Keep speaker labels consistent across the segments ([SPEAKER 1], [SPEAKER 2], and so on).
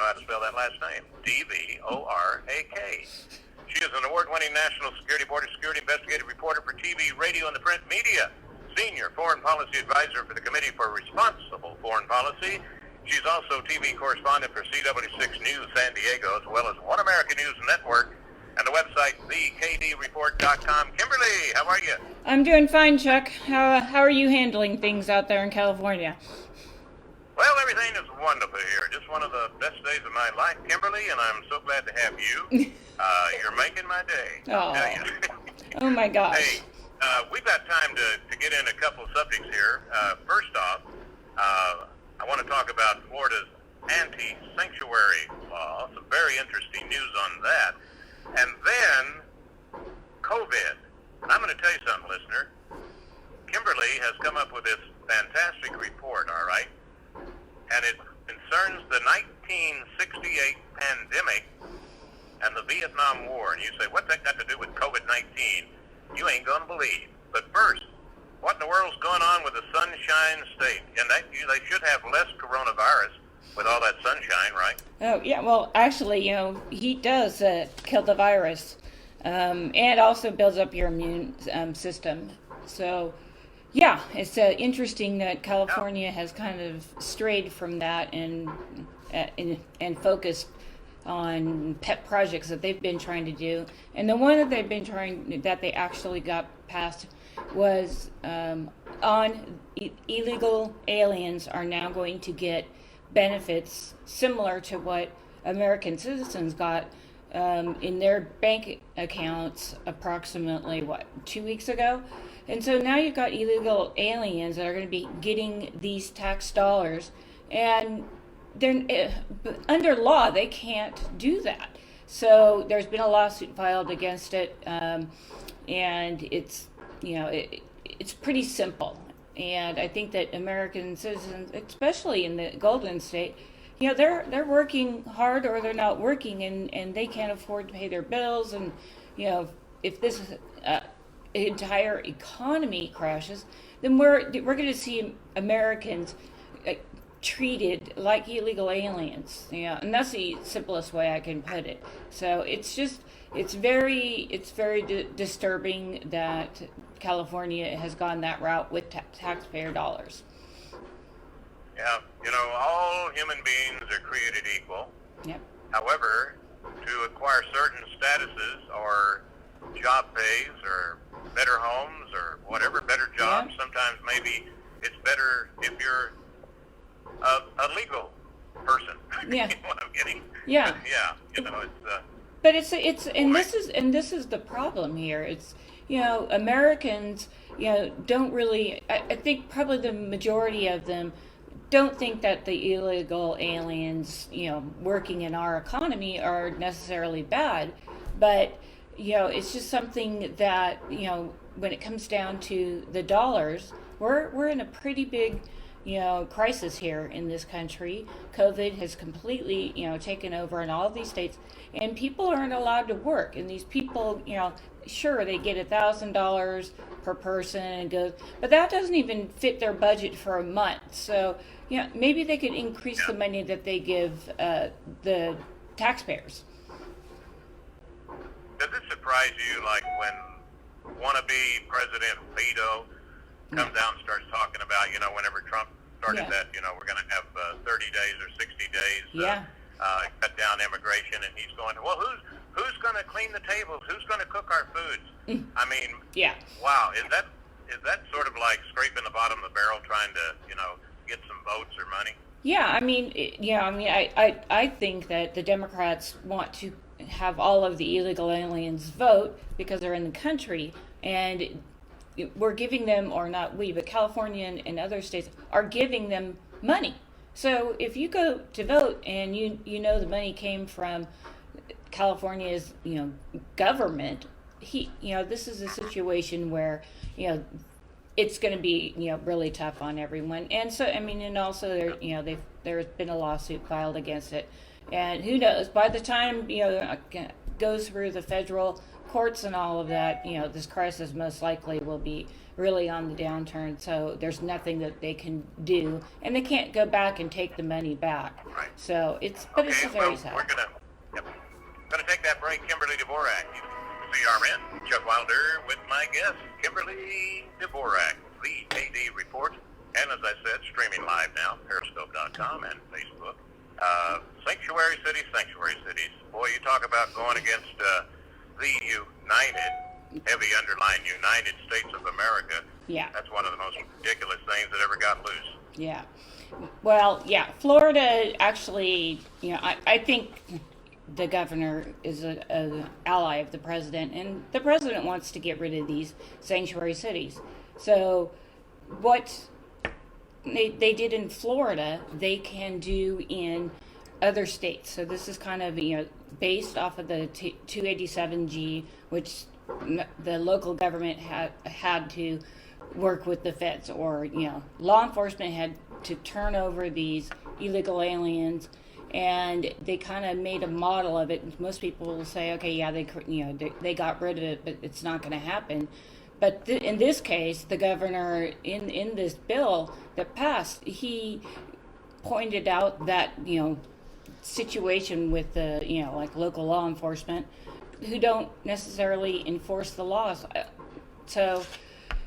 [SPEAKER 1] know how to spell that last name. Dvorak. She is an award-winning National Security Border Security investigative reporter for TV, radio, and the print media. Senior Foreign Policy Advisor for the Committee for Responsible Foreign Policy. She's also TV correspondent for CW6 News San Diego, as well as One American News Network, and the website, thekdreport.com. Kimberly, how are you?
[SPEAKER 2] I'm doing fine, Chuck. How are you handling things out there in California?
[SPEAKER 1] Well, everything is wonderful here. Just one of the best days of my life, Kimberly, and I'm so glad to have you. You're making my day. I'll tell you.
[SPEAKER 2] Oh, my gosh.
[SPEAKER 1] Hey, we've got time to get in a couple subjects here. First off, I want to talk about Florida's anti-sanctuary law. Some very interesting news on that. And then COVID. And I'm going to tell you something, listener. Kimberly has come up with this fantastic report, all right? And it concerns the 1968 pandemic and the Vietnam War. And you say, what's that got to do with COVID-19? You ain't going to believe. But first, what in the world's going on with the Sunshine State? And they should have less coronavirus with all that sunshine, right?
[SPEAKER 2] Oh, yeah. Well, actually, heat does kill the virus and also builds up your immune system. So, yeah, it's interesting that California has kind of strayed from that and focused on pet projects that they've been trying to do. And the one that they actually got passed was on illegal aliens are now going to get benefits similar to what American citizens got in their bank accounts approximately, 2 weeks ago? And so now you've got illegal aliens that are going to be getting these tax dollars, and they're, under law, they can't do that. So there's been a lawsuit filed against it, and it's, it's pretty simple. And I think that American citizens, especially in the Golden State, they're working hard or they're not working, and they can't afford to pay their bills. And, if this entire economy crashes, then we're going to see Americans treated like illegal aliens. And that's the simplest way I can put it. So it's very disturbing that California has gone that route with taxpayer dollars.
[SPEAKER 1] Yeah, all human beings are created equal.
[SPEAKER 2] Yep.
[SPEAKER 1] However, to acquire certain statuses or job pays or better homes or whatever, better jobs, sometimes maybe it's better if you're a legal person.
[SPEAKER 2] Yeah.
[SPEAKER 1] You know what I'm getting?
[SPEAKER 2] Yeah.
[SPEAKER 1] Yeah,
[SPEAKER 2] But this is the problem here. It's Americans don't really. I think probably the majority of them don't think that the illegal aliens working in our economy are necessarily bad, but it's just something that when it comes down to the dollars, we're in a pretty big crisis here in this country. COVID has completely, taken over in all of these states, and people aren't allowed to work. And these people, sure, they get $1,000 per person and goes, but that doesn't even fit their budget for a month. So, maybe they could increase the money that they give the taxpayers.
[SPEAKER 1] Does it surprise you, like when wannabe President Beto comes out and starts talking about, whenever Trump started that, we're going to have 30 days or 60 days, cut down immigration, and he's going, well, who's going to clean the tables? Who's going to cook our foods? I mean, wow, is that sort of like scraping the bottom of the barrel, trying to, get some votes or money?
[SPEAKER 2] I think that the Democrats want to have all of the illegal aliens vote because they're in the country, and we're giving them, or not we, but California and other states are giving them money. So if you go to vote and the money came from California's government, this is a situation where it's going to be really tough on everyone. And so and also there's been a lawsuit filed against it, and who knows, by the time goes through the federal courts and all of that, this crisis most likely will be really on the downturn. So there's nothing that they can do, and they can't go back and take the money back.
[SPEAKER 1] Right.
[SPEAKER 2] So it's
[SPEAKER 1] Okay,
[SPEAKER 2] very
[SPEAKER 1] so
[SPEAKER 2] sad.
[SPEAKER 1] we're gonna take that break. Kimberly Dvorak, CRN, Chuck Wilder with my guest, Kimberly Dvorak, the AD Report, and as I said, streaming live now, Periscope.com and Facebook. Sanctuary cities. Boy, you talk about going against the heavy underline United States of America.
[SPEAKER 2] Yeah.
[SPEAKER 1] That's one of the most ridiculous things that ever got loose.
[SPEAKER 2] Yeah. Well, yeah, Florida actually, I think the governor is an ally of the president, and the president wants to get rid of these sanctuary cities. So what they did in Florida, they can do in other states. So this is kind of, based off of the 287G, which the local government had to work with the feds, or, law enforcement had to turn over these illegal aliens, and they kind of made a model of it. Most people will say, okay, yeah, they got rid of it, but it's not going to happen. But in this case, the governor, in this bill that passed, he pointed out that, situation with the, like local law enforcement who don't necessarily enforce the laws. So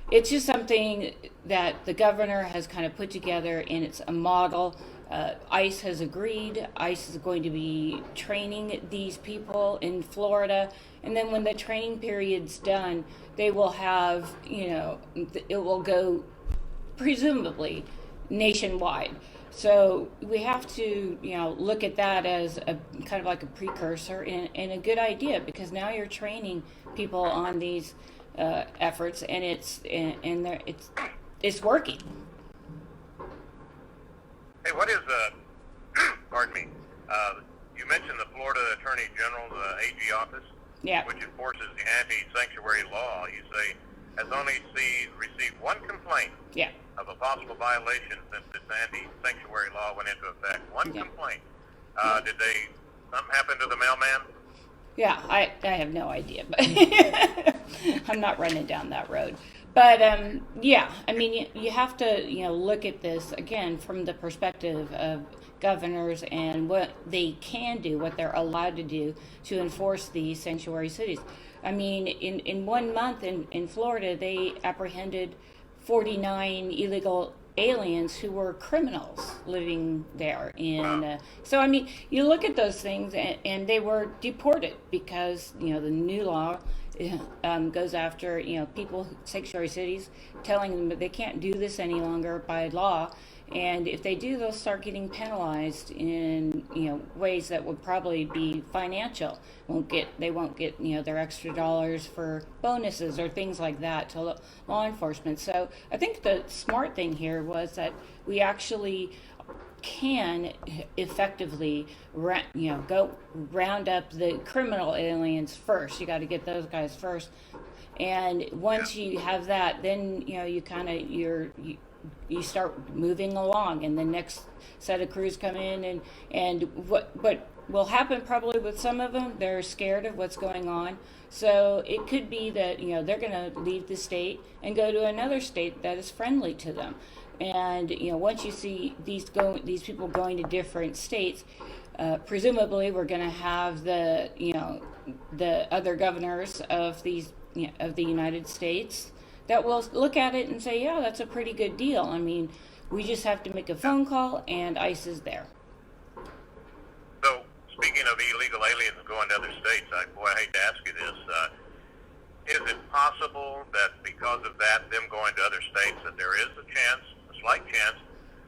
[SPEAKER 2] it's just something that the governor has kind of put together, and it's a model. ICE has agreed. ICE is going to be training these people in Florida, and then when the training period's done, they will have, it will go presumably nationwide. So we have to, look at that as a kind of like a precursor and a good idea, because now you're training people on these efforts, and it's working.
[SPEAKER 1] Hey, what is pardon me? You mentioned the Florida Attorney General, the AG office,
[SPEAKER 2] Yeah.
[SPEAKER 1] which enforces the anti-sanctuary law. You say has only received one complaint
[SPEAKER 2] Yeah.
[SPEAKER 1] of a possible violation since this anti-sanctuary law went into effect. One
[SPEAKER 2] Yeah.
[SPEAKER 1] complaint. Did something happen to the mailman?
[SPEAKER 2] Yeah, I have no idea, but I'm not running down that road. But yeah, I mean, you have to look at this again from the perspective of governors and what they can do, what they're allowed to do to enforce these sanctuary cities. I mean, in 1 month in Florida, they apprehended 49 illegal aliens who were criminals living there. And so, I mean, you look at those things, and they were deported because, the new law goes after, people, sanctuary cities, telling them that they can't do this any longer by law. And if they do, they'll start getting penalized in, ways that would probably be financial. They won't get, their extra dollars for bonuses or things like that to law enforcement. So I think the smart thing here was that we actually can effectively, go round up the criminal aliens first. You got to get those guys first. And once you have that, then, you kind of, you start moving along, and the next set of crews come in, and what will happen probably with some of them, they're scared of what's going on. So it could be that they're going to leave the state and go to another state that is friendly to them. And once you see these people going to different states, presumably we're going to have the other governors of these of the United States that will look at it and say, yeah, that's a pretty good deal. I mean, we just have to make a phone call, and ICE is there.
[SPEAKER 1] So, speaking of illegal aliens going to other states, I hate to ask you this. Is it possible that because of that, them going to other states, that there is a slight chance,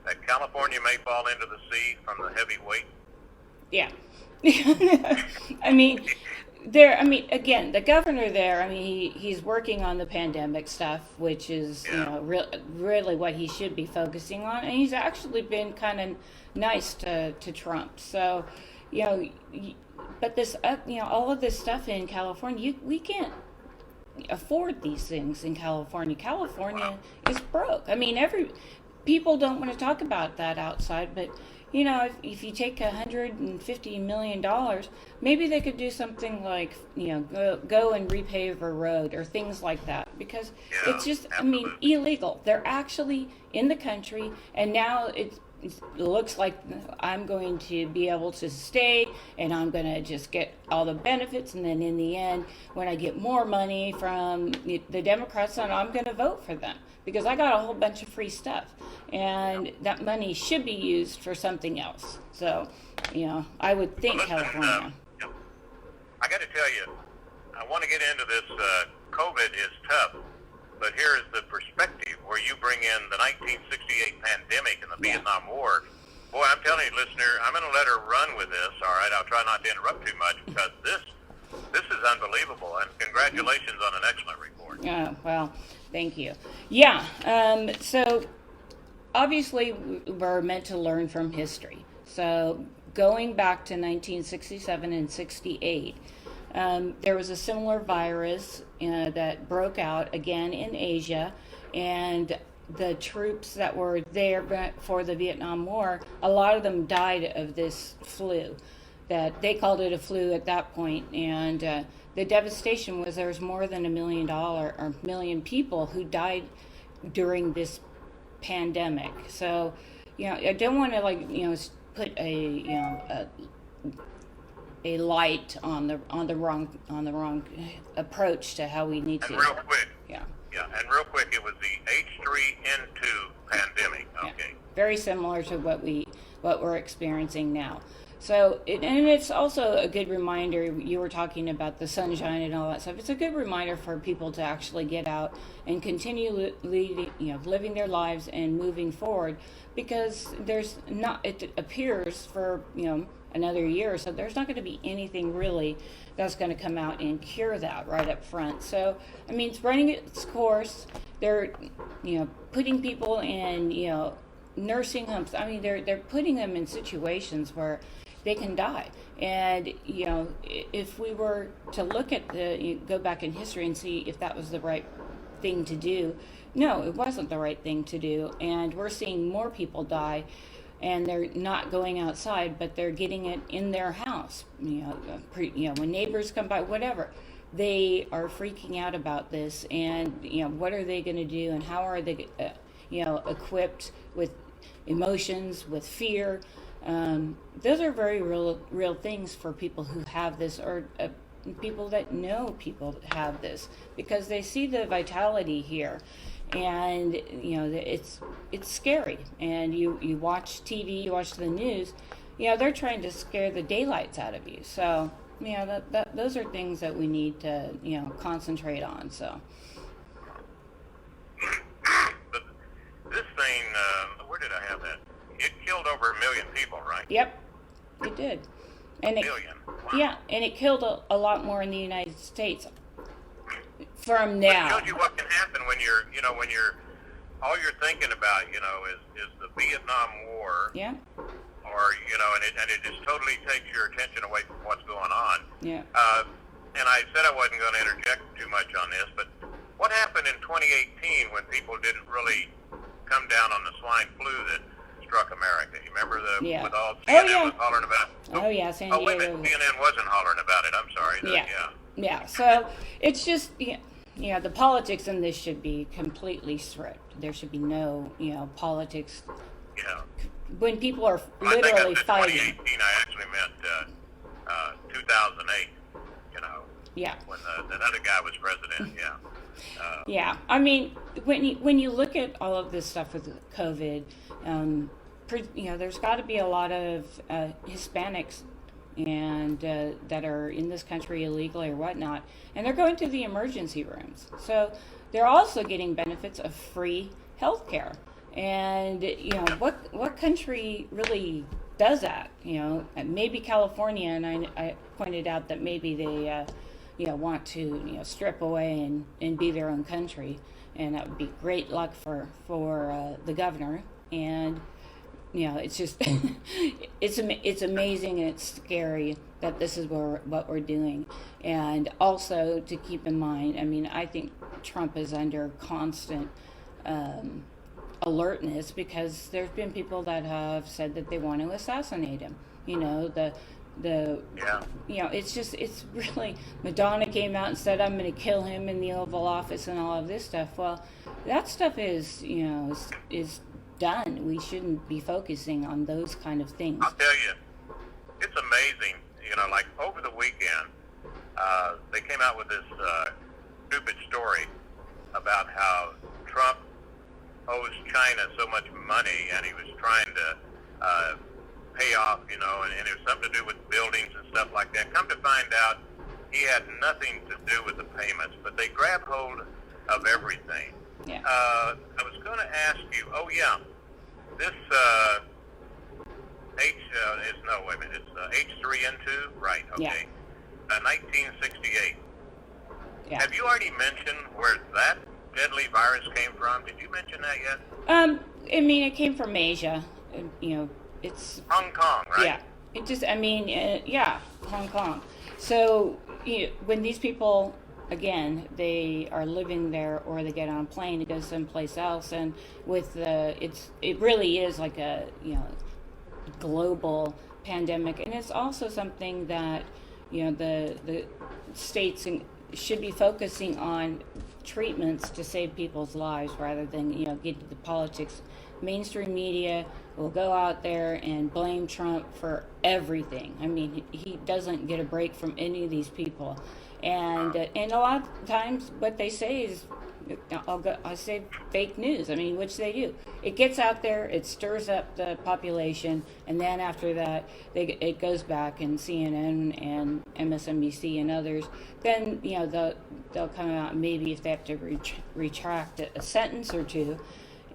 [SPEAKER 1] that California may fall into the sea from the heavy weight?
[SPEAKER 2] Yeah. Again, the governor there, he's working on the pandemic stuff, which is, really what he should be focusing on. And he's actually been kind of nice to Trump. So, but this, all of this stuff in California, we can't afford these things in California. California is broke. People don't want to talk about that outside, but if you take $150 million, maybe they could do something like, go and repave a road or things like that, because
[SPEAKER 1] Yeah,
[SPEAKER 2] it's just,
[SPEAKER 1] absolutely.
[SPEAKER 2] illegal. They're actually in the country, and now it looks like I'm going to be able to stay and I'm going to just get all the benefits. And then in the end, when I get more money from the Democrats, then I'm going to vote for them because I got a whole bunch of free stuff. And that money should be used for something else. So, I would think
[SPEAKER 1] Well, listen,
[SPEAKER 2] California.
[SPEAKER 1] I got to tell you, I want to get into this. COVID is tough, but here is the perspective where you bring in the 1968 pandemic and the
[SPEAKER 2] Yeah.
[SPEAKER 1] Vietnam War. Boy, I'm telling you, listener, I'm going to let her run with this. All right, I'll try not to interrupt too much because this is unbelievable. And congratulations on an excellent report.
[SPEAKER 2] Well, thank you. Yeah. So obviously we're meant to learn from history. So going back to 1967 and 68, there was a similar virus that broke out again in Asia, and the troops that were there for the Vietnam War, a lot of them died of this flu. That they called it a flu at that point, and the devastation was there was more than $1 million people who died during this pandemic. So, I don't want to put a light on the wrong approach to how we need
[SPEAKER 1] And
[SPEAKER 2] to.
[SPEAKER 1] real quick,
[SPEAKER 2] Yeah.
[SPEAKER 1] and real quick, it was the H3N2 pandemic.
[SPEAKER 2] Yeah.
[SPEAKER 1] Okay.
[SPEAKER 2] Very similar to what we're experiencing now. So, and it's also a good reminder. You were talking about the sunshine and all that stuff. It's a good reminder for people to actually get out and continue living their lives and moving forward, because there's not. It appears for another year, so there's not going to be anything really that's going to come out and cure that right up front. So, it's running its course. They're putting people in nursing homes. They're putting them in situations where they can die. And if we were to look at go back in history and see if that was the right thing to do, no, it wasn't the right thing to do. And we're seeing more people die, and they're not going outside, but they're getting it in their house. When neighbors come by, whatever, they are freaking out about this. And what are they going to do, and how are they equipped with emotions, with fear? Those are very real things for people who have this, or people that know people that have this, because they see the vitality here, and it's scary. And you watch TV, you watch the news, they're trying to scare the daylights out of you. So those are things that we need to concentrate on. So.
[SPEAKER 1] But this thing, where did I have that? It killed over 1 million people, right?
[SPEAKER 2] Yep, it did. And
[SPEAKER 1] Million. Wow.
[SPEAKER 2] yeah, and it killed a lot more in the United States from
[SPEAKER 1] But it
[SPEAKER 2] now.
[SPEAKER 1] shows you what can happen when you're all you're thinking about, is the Vietnam War,
[SPEAKER 2] Yeah,
[SPEAKER 1] or and it just totally takes your attention away from what's going on.
[SPEAKER 2] yeah.
[SPEAKER 1] And I said I wasn't going to interject too much on this, but what happened in 2018 when people didn't really come down on the swine flu that struck America? You remember
[SPEAKER 2] Yeah.
[SPEAKER 1] with all
[SPEAKER 2] Oh,
[SPEAKER 1] CNN
[SPEAKER 2] yeah.
[SPEAKER 1] was hollering about?
[SPEAKER 2] Oh yeah, San
[SPEAKER 1] Oh, wait a minute,
[SPEAKER 2] Diego.
[SPEAKER 1] CNN wasn't hollering about it. I'm sorry.
[SPEAKER 2] Yeah. Yeah, so it's just the politics in this should be completely stripped. There should be no politics
[SPEAKER 1] Yeah.
[SPEAKER 2] when people are
[SPEAKER 1] I think I
[SPEAKER 2] literally
[SPEAKER 1] said
[SPEAKER 2] fighting.
[SPEAKER 1] 2018. I actually meant 2008.
[SPEAKER 2] Yeah.
[SPEAKER 1] When that other guy was president. Yeah.
[SPEAKER 2] Yeah, when you look at all of this stuff with COVID, there's got to be a lot of Hispanics and that are in this country illegally or whatnot, and they're going to the emergency rooms. So they're also getting benefits of free health care. And what country really does that? Maybe California, and I pointed out that maybe they want to strip away and be their own country, and that would be great luck for the governor. And it's just it's amazing, and it's scary that this is what we're doing. And also to keep in mind, I think Trump is under constant alertness, because there's been people that have said that they want to assassinate him. The
[SPEAKER 1] Yeah.
[SPEAKER 2] it's really, Madonna came out and said, I'm going to kill him in the Oval Office and all of this stuff. Well, that stuff is, is done. We shouldn't be focusing on those kind of things.
[SPEAKER 1] I'll tell you, it's amazing. Like over the weekend, they came out with this stupid story about how Trump owes China so much money, and he was trying to pay off, and it was something to do with buildings and stuff like that. Come to find out, he had nothing to do with the payments, but they grabbed hold of everything.
[SPEAKER 2] Yeah.
[SPEAKER 1] I was going to ask you, this it's H3N2, right? Okay.
[SPEAKER 2] Yeah.
[SPEAKER 1] 1968.
[SPEAKER 2] Yeah.
[SPEAKER 1] Have you already mentioned where that deadly virus came from? Did you mention that yet?
[SPEAKER 2] I mean, it came from Asia. It's
[SPEAKER 1] Hong Kong, right?
[SPEAKER 2] Yeah. It just, yeah, Hong Kong. So when these people, again, they are living there, or they get on a plane to go someplace else, and with it really is like a global pandemic, and it's also something that the states should be focusing on treatments to save people's lives, rather than get to the politics. Mainstream media will go out there and blame Trump for everything. I mean, he doesn't get a break from any of these people, and a lot of times what they say is, I say fake news. I mean, which they do. It gets out there, it stirs up the population, and then after that, it goes back, and CNN and MSNBC and others. Then they'll come out, maybe if they have to retract a sentence or two.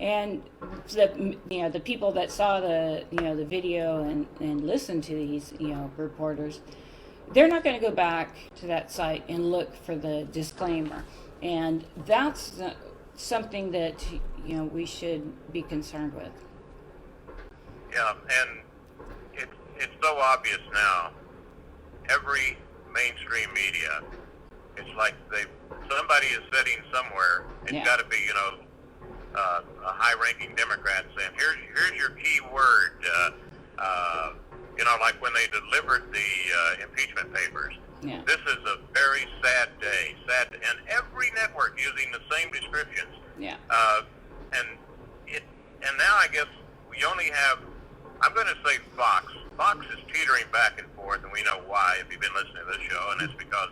[SPEAKER 2] And the people that saw the video and listened to these reporters, they're not going to go back to that site and look for the disclaimer. And that's something that we should be concerned with.
[SPEAKER 1] Yeah, and it's so obvious now. Every mainstream media, it's like somebody is sitting somewhere. It's got to be a high-ranking Democrat saying, "Here's your key word." Like when they delivered the impeachment papers.
[SPEAKER 2] Yeah.
[SPEAKER 1] This is a very sad day. And every network using the same descriptions.
[SPEAKER 2] Yeah.
[SPEAKER 1] And now I guess we only have, I'm going to say Fox. Fox is teetering back and forth, and we know why if you've been listening to this show, and it's because,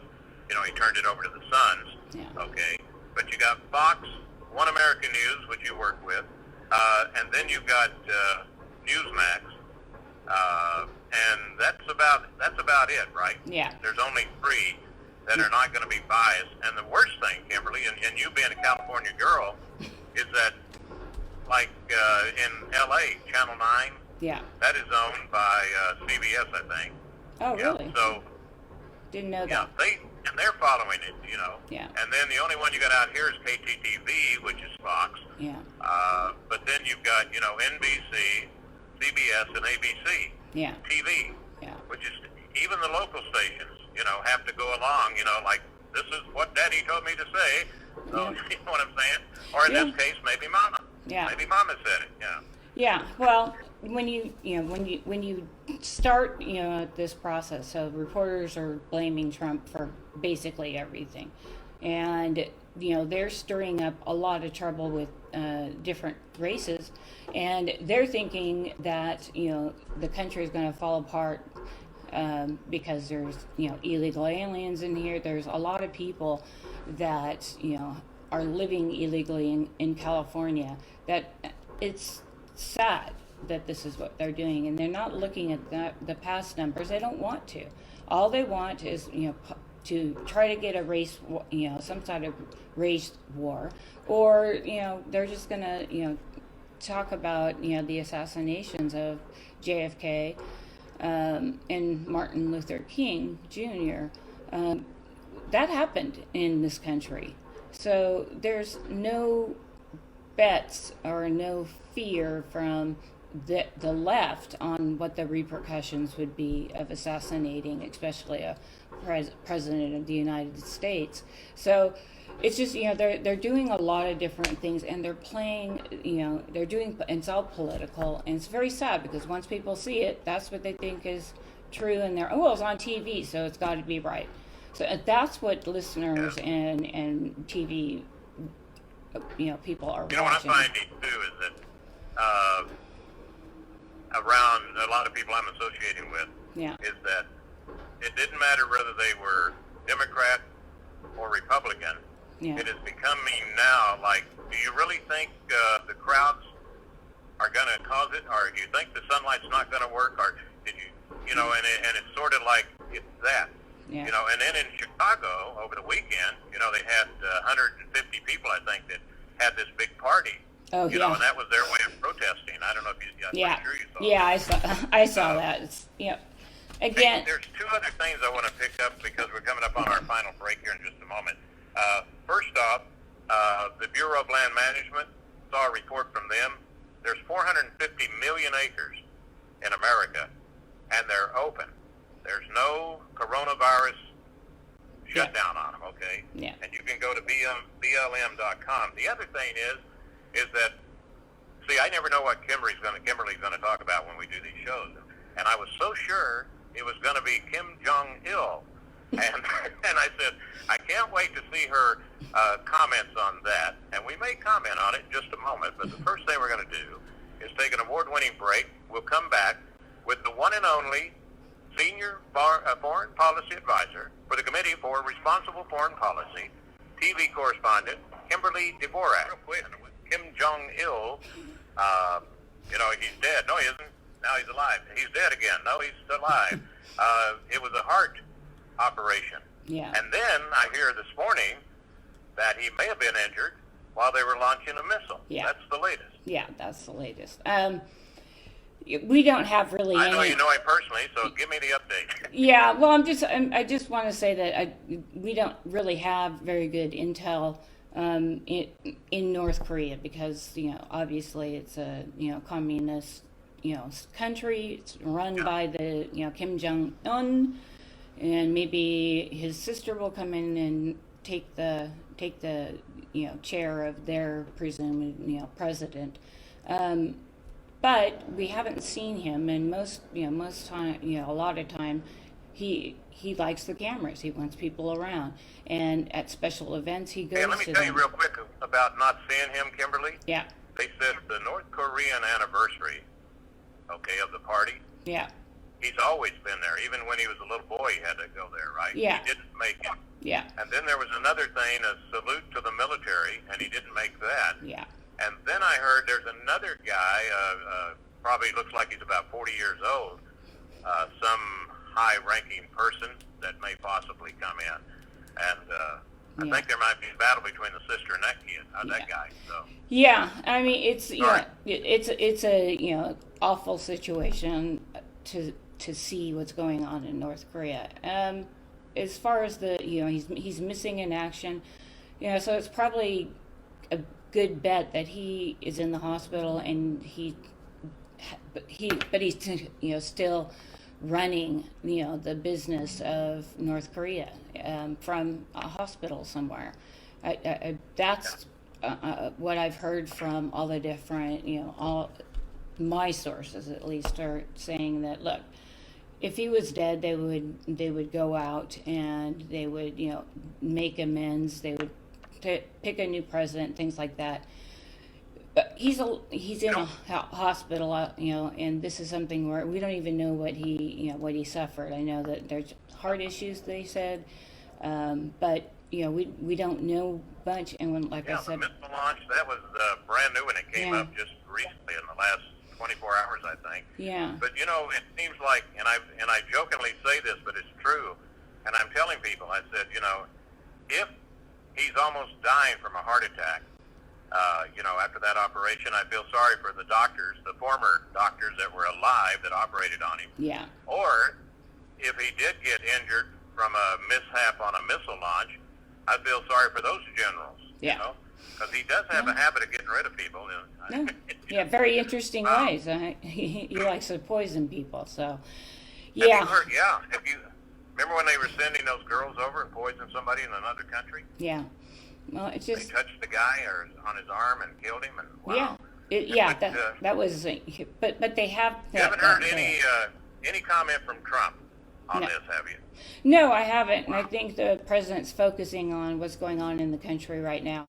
[SPEAKER 1] he turned it over to the Suns.
[SPEAKER 2] Yeah.
[SPEAKER 1] Okay. But you got Fox, One American News, which you work with, and then you've got Newsmax, and that's about it, right?
[SPEAKER 2] Yeah.
[SPEAKER 1] There's only 3 that are not going to be biased. And the worst thing, Kimberly, and you being a California girl, is that, like in L.A., Channel 9, that is owned by CBS, I think.
[SPEAKER 2] Oh, really?
[SPEAKER 1] So
[SPEAKER 2] didn't know that.
[SPEAKER 1] Yeah, they're following it,
[SPEAKER 2] Yeah.
[SPEAKER 1] And then the only one you got out here is KTTV, which is Fox.
[SPEAKER 2] Yeah.
[SPEAKER 1] But then you've got, NBC, CBS, and ABC.
[SPEAKER 2] Yeah.
[SPEAKER 1] TV.
[SPEAKER 2] Yeah.
[SPEAKER 1] Which is, even the local stations, have to go along, like, this is what Daddy told me to say. So, you know what I'm saying? Or in this case, maybe Mama.
[SPEAKER 2] Yeah.
[SPEAKER 1] Maybe Mama said it,
[SPEAKER 2] Yeah. Well, when you start this process, so reporters are blaming Trump for basically everything, and they're stirring up a lot of trouble with different races, and they're thinking that the country is going to fall apart because there's illegal aliens in here. There's a lot of people that are living illegally in California. That it's sad that this is what they're doing, and they're not looking at the past numbers. They don't want to. All they want is to try to get a race, some sort of race war, or they're just gonna talk about the assassinations of JFK and Martin Luther King Jr. That happened in this country, so there's no bets or no fear from the left on what the repercussions would be of assassinating, especially a president of the United States. So it's just, they're doing a lot of different things, and they're playing, they're doing, and it's all political, and it's very sad because once people see it, that's what they think is true, and they're, it's on TV, so it's got to be right. So that's what listeners and TV, people are watching.
[SPEAKER 1] What I'm finding too is that around a lot of people I'm associating with, is that it didn't matter whether they were Democrat or Republican.
[SPEAKER 2] Yeah.
[SPEAKER 1] It is becoming now like, do you really think the crowds are going to cause it, or do you think the sunlight's not going to work, or did you, and it's sort of like it's that.
[SPEAKER 2] Yeah.
[SPEAKER 1] And then in Chicago over the weekend, they had 150 people, I think, that had this big party.
[SPEAKER 2] Oh,
[SPEAKER 1] and that was their way of protesting. I don't know if you, I'm sure you saw that.
[SPEAKER 2] I saw that. Again,
[SPEAKER 1] there's two other things I want to pick up because we're coming up on our final break here in just a moment. First off, the Bureau of Land Management saw a report from them. There's 450 million acres in America, and they're open. There's no coronavirus shutdown on them, okay?
[SPEAKER 2] Yeah.
[SPEAKER 1] And you can go to BLM.com. The other thing is that, see, I never know what Kimberly's going to talk about when we do these shows. And I was so sure it was going to be Kim Jong-il. And I said, I can't wait to see her comments on that. And we may comment on it in just a moment. But the first thing we're going to do is take an award-winning break. We'll come back with the one and only Senior Foreign Policy Advisor for the Committee for Responsible Foreign Policy, TV correspondent Kimberly Dvorak. Kim Jong-il, he's dead. No, he isn't. Now he's alive. He's dead again. No, he's still alive. It was a heart operation.
[SPEAKER 2] Yeah.
[SPEAKER 1] And then I hear this morning that he may have been injured while they were launching a missile.
[SPEAKER 2] Yeah.
[SPEAKER 1] That's the latest.
[SPEAKER 2] Yeah, that's the latest. We don't have really
[SPEAKER 1] I know
[SPEAKER 2] any...
[SPEAKER 1] you know him personally, so give me the update.
[SPEAKER 2] Yeah, well, I just want to say that we don't really have very good intel in North Korea because, obviously it's a, communist, country. It's run by the, Kim Jong-un, and maybe his sister will come in and take the chair of their presumed, president. But we haven't seen him, and most time, a lot of time, he likes the cameras. He wants people around, and at special events, he goes to them.
[SPEAKER 1] Let me tell you real quick about not seeing him, Kimberly.
[SPEAKER 2] Yeah.
[SPEAKER 1] They said the North Korean anniversary, of the party.
[SPEAKER 2] Yeah.
[SPEAKER 1] He's always been there. Even when he was a little boy, he had to go there, right?
[SPEAKER 2] Yeah.
[SPEAKER 1] He didn't make it.
[SPEAKER 2] Yeah.
[SPEAKER 1] And then there was another thing, a salute to the military, and he didn't make that.
[SPEAKER 2] Yeah.
[SPEAKER 1] And then I heard there's another guy, probably looks like he's about 40 years old, some high-ranking person that may possibly come in. And I think there might be a battle between the sister and that kid, that guy. So.
[SPEAKER 2] Yeah, I mean it's
[SPEAKER 1] Right.
[SPEAKER 2] it's a awful situation to see what's going on in North Korea. As far as the he's missing in action, so it's probably a good bet that he is in the hospital and but he's still running the business of North Korea from a hospital somewhere. That's what I've heard from all the different all my sources at least are saying that look, if he was dead they would go out and they would make amends, they would pick a new president, things like that. But he's in a hospital, and this is something where we don't even know what he suffered. I know that there's heart issues, they said, but we don't know much. And when, like I said,
[SPEAKER 1] the missile launch, that was brand new, and it came up just recently in the last 24 hours, I think.
[SPEAKER 2] Yeah.
[SPEAKER 1] But it seems like, and I jokingly say this, but it's true, and I'm telling people, I said, if he's almost dying from a heart attack. After that operation, I feel sorry for the doctors, the former doctors that were alive that operated on him.
[SPEAKER 2] Yeah.
[SPEAKER 1] Or if he did get injured from a mishap on a missile launch, I feel sorry for those generals.
[SPEAKER 2] Yeah.
[SPEAKER 1] Because he does have a habit of getting rid of people.
[SPEAKER 2] Yeah, very interesting ways. He likes to poison people. So, yeah.
[SPEAKER 1] If you remember when they were sending those girls over and poisoning somebody in another country?
[SPEAKER 2] Yeah. Well, it's
[SPEAKER 1] They
[SPEAKER 2] just
[SPEAKER 1] touched the guy or on his arm and killed him. And wow.
[SPEAKER 2] yeah.
[SPEAKER 1] But,
[SPEAKER 2] That was, but they have.
[SPEAKER 1] You haven't heard any comment from Trump on
[SPEAKER 2] No.
[SPEAKER 1] this, have you?
[SPEAKER 2] No, I haven't, and I think the president's focusing on what's going on in the country right now.